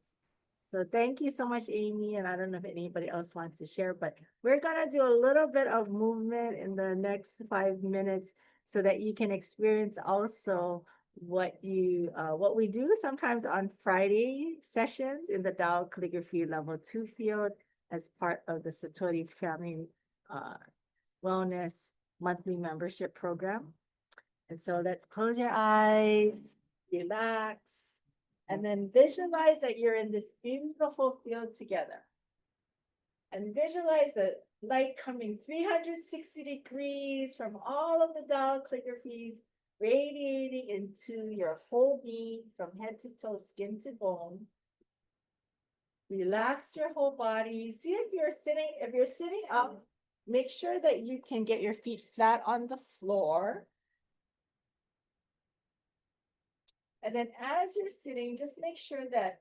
[SPEAKER 1] So thank you so much, Amy. And I don't know if anybody else wants to share, but we're gonna do a little bit of movement in the next 5 minutes so that you can experience also what we do sometimes on Friday sessions in the Tao Calligraphy Level 2 field as part of the Satori Family Wellness monthly membership program. And so let's close your eyes, relax, and then visualize that you're in this beautiful field together. And visualize the light coming 360 degrees from all of the Tao calligraphies radiating into your whole being from head to toe, skin to bone. Relax your whole body. See if you're sitting up, make sure that you can get your feet flat on the floor. And then as you're sitting, just make sure that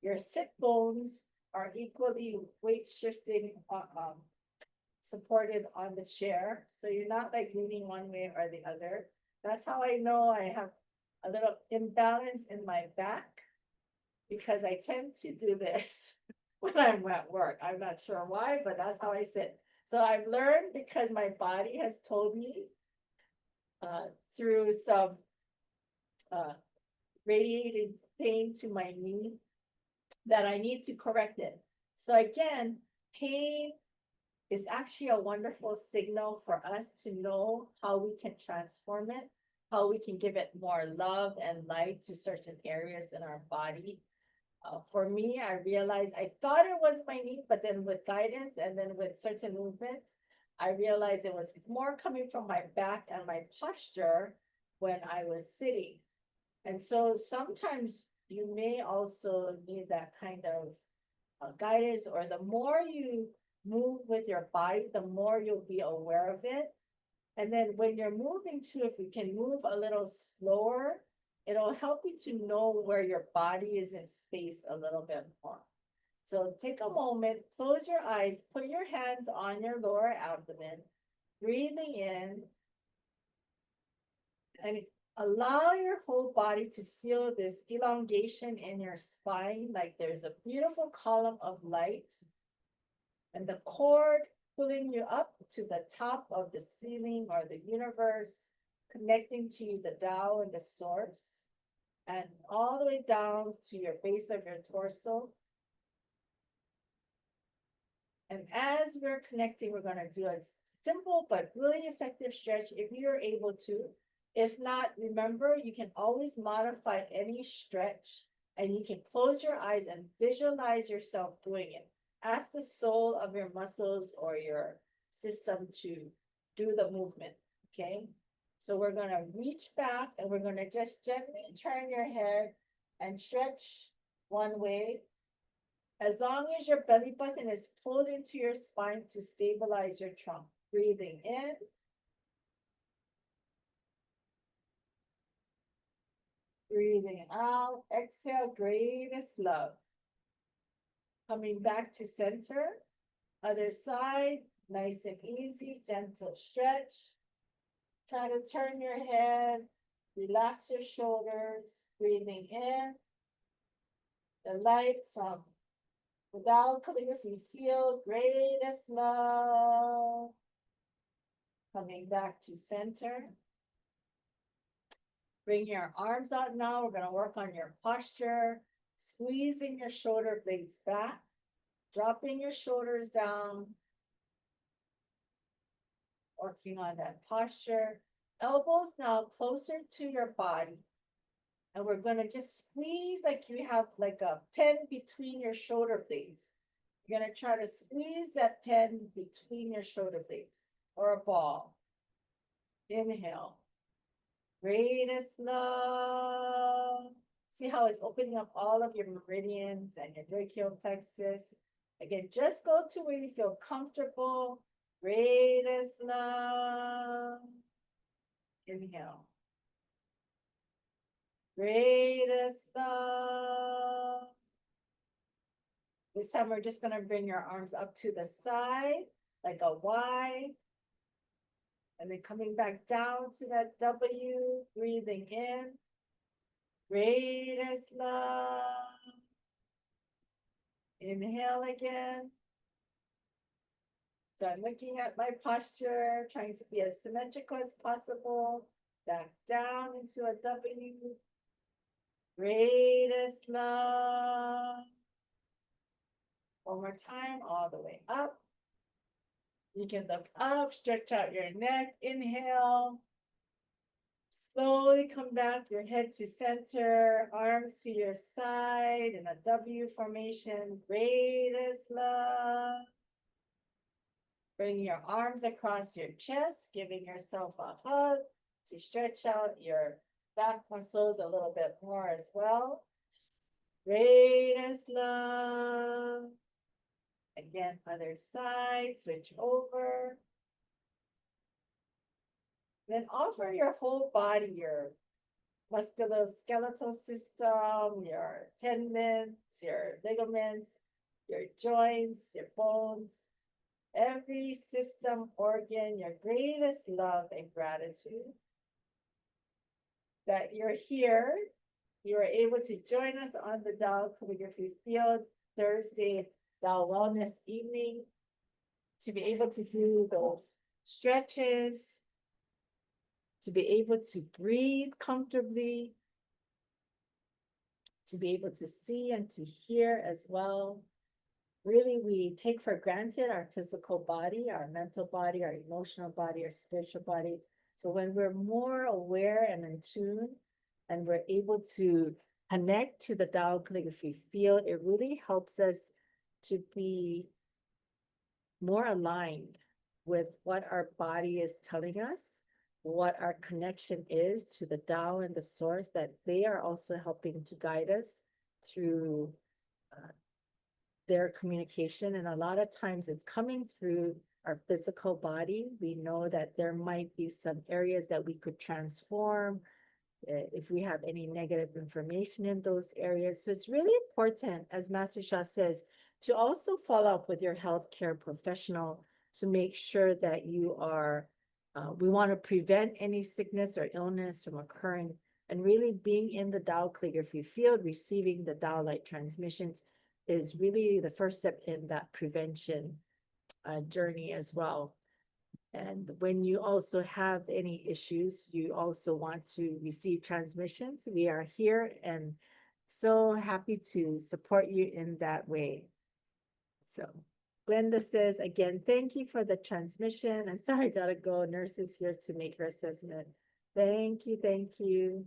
[SPEAKER 1] your sit bones are equally weight shifting, supported on the chair. So you're not like leaning one way or the other. That's how I know I have a little imbalance in my back because I tend to do this when I'm at work. I'm not sure why, but that's how I sit. So I've learned because my body has told me through some radiated pain to my knee that I need to correct it. So again, pain is actually a wonderful signal for us to know how we can transform it, how we can give it more love and light to certain areas in our body. For me, I realized I thought it was my knee, but then with guidance and then with certain movements, I realized it was more coming from my back and my posture when I was sitting. And so sometimes you may also need that kind of guidance, or the more you move with your body, the more you'll be aware of it. And then when you're moving too, if you can move a little slower, it'll help you to know where your body is in space a little bit more. So take a moment, close your eyes, put your hands on your lower abdomen, breathing in, and allow your whole body to feel this elongation in your spine, like there's a beautiful column of light, and the cord pulling you up to the top of the ceiling or the universe, connecting to the Tao and the source, and all the way down to your base of your torso. And as we're connecting, we're going to do a simple but really effective stretch if you're able to. If not, remember, you can always modify any stretch, and you can close your eyes and visualize yourself doing it. Ask the soul of your muscles or your system to do the movement, okay? So we're going to reach back, and we're going to just gently turn your head and stretch one way, as long as your belly button is pulled into your spine to stabilize your trunk. Breathing in. Breathing out. Exhale, greatest love. Coming back to center. Other side, nice and easy, gentle stretch. Try to turn your head. Relax your shoulders. Breathing in. The light from the Tao Calligraphy Field, greatest love. Coming back to center. Bring your arms out now. We're going to work on your posture, squeezing your shoulder blades back, dropping your shoulders down, working on that posture. Elbows now closer to your body. And we're going to just squeeze like you have like a pen between your shoulder blades. You're going to try to squeeze that pen between your shoulder blades, or a ball. Inhale. Greatest love. See how it's opening up all of your meridians and your brachial plexus. Again, just go to where you feel comfortable. Greatest love. Inhale. Greatest love. This time we're just going to bring your arms up to the side like a Y. And then coming back down to that W, breathing in. Greatest love. Inhale again. So I'm looking at my posture, trying to be as symmetrical as possible. Back down into a W. Greatest love. One more time, all the way up. You can look up, stretch out your neck, inhale. Slowly come back, your head to center, arms to your side in a W formation. Greatest love. Bring your arms across your chest, giving yourself a hug to stretch out your back muscles a little bit more as well. Greatest love. Again, other side, switch over. Then offer your whole body, your musculoskeletal system, your tendons, your ligaments, your joints, your bones, every system, organ, your greatest love and gratitude that you're here. You are able to join us on the Tao Calligraphy Field Thursday Tao Wellness Evening to be able to do those stretches, to be able to breathe comfortably, to be able to see and to hear as well. Really, we take for granted our physical body, our mental body, our emotional body, our spiritual body. So when we're more aware and in tune, and we're able to connect to the Tao Calligraphy Field, it really helps us to be more aligned with what our body is telling us, what our connection is to the Tao and the source, that they are also helping to guide us through their communication. And a lot of times it's coming through our physical body. We know that there might be some areas that we could transform if we have any negative information in those areas. So it's really important, as Master Sha says, to also follow up with your healthcare professional to make sure that you are, we want to prevent any sickness or illness from occurring. And really being in the Tao calligraphy field, receiving the Tao light transmissions is really the first step in that prevention journey as well. And when you also have any issues, you also want to receive transmissions, we are here and so happy to support you in that way. So Glenda says, again, thank you for the transmission. I'm sorry, I gotta go. Nurse is here to make her assessment. Thank you, thank you.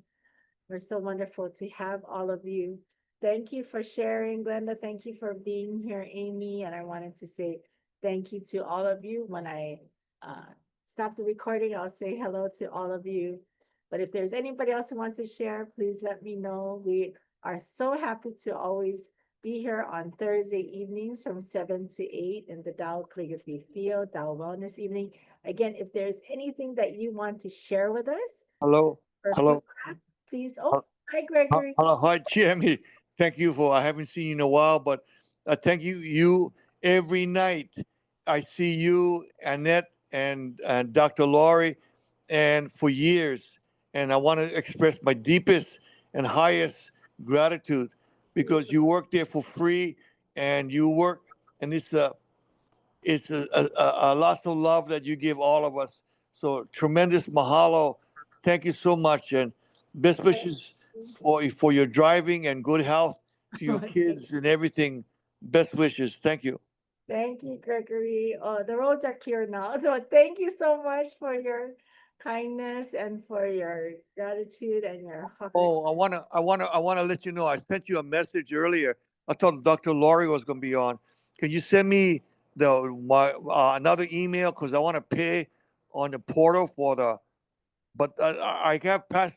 [SPEAKER 1] We're so wonderful to have all of you. Thank you for sharing, Glenda. Thank you for being here, Amy. And I wanted to say thank you to all of you. When I stop the recording, I'll say hello to all of you. But if there's anybody else who wants to share, please let me know. We are so happy to always be here on Thursday evenings from 7 to 8 in the Tao Calligraphy Field, Tao Wellness Evening. Again, if there's anything that you want to share with us,
[SPEAKER 7] Hello.
[SPEAKER 1] or
[SPEAKER 7] Hello.
[SPEAKER 1] feedback, please. Oh, hi, Gregory.
[SPEAKER 7] Hello. Hi, Chiemi. Thank you for, I haven't seen you in a while, but thank you. You, every night, I see you, Annette, and Dr. Laurie, and for years. And I want to express my deepest and highest gratitude because you work there for free and you work, and it's a lots of love that you give all of us. So tremendous mahalo. Thank you so much, and best wishes for your driving and good health to your kids and everything. Best wishes. Thank you.
[SPEAKER 1] Thank you, Gregory. Oh, the roads are clear now. So thank you so much for your kindness and for your gratitude and your
[SPEAKER 7] Oh, I wanna let you know. I sent you a message earlier. I thought Dr. Laurie was gonna be on. Can you send me another email because I want to pay on the portal for the. But I have pass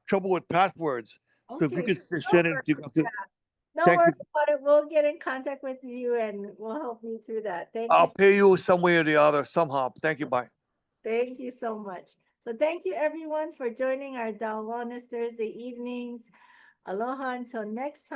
[SPEAKER 7] trouble with passwords. So if you
[SPEAKER 1] Okay,
[SPEAKER 7] could
[SPEAKER 1] no
[SPEAKER 7] send it,
[SPEAKER 1] worries.
[SPEAKER 7] okay.
[SPEAKER 1] No
[SPEAKER 7] Thank
[SPEAKER 1] worries
[SPEAKER 7] you.
[SPEAKER 1] about it. We'll get in contact with you and we'll help you through that. Thank
[SPEAKER 7] I'll
[SPEAKER 1] you.
[SPEAKER 7] pay you some way or the other somehow. Thank you. Bye.
[SPEAKER 1] Thank you so much. So thank you everyone for joining our Tao Wellness Thursday evenings. Aloha until next time.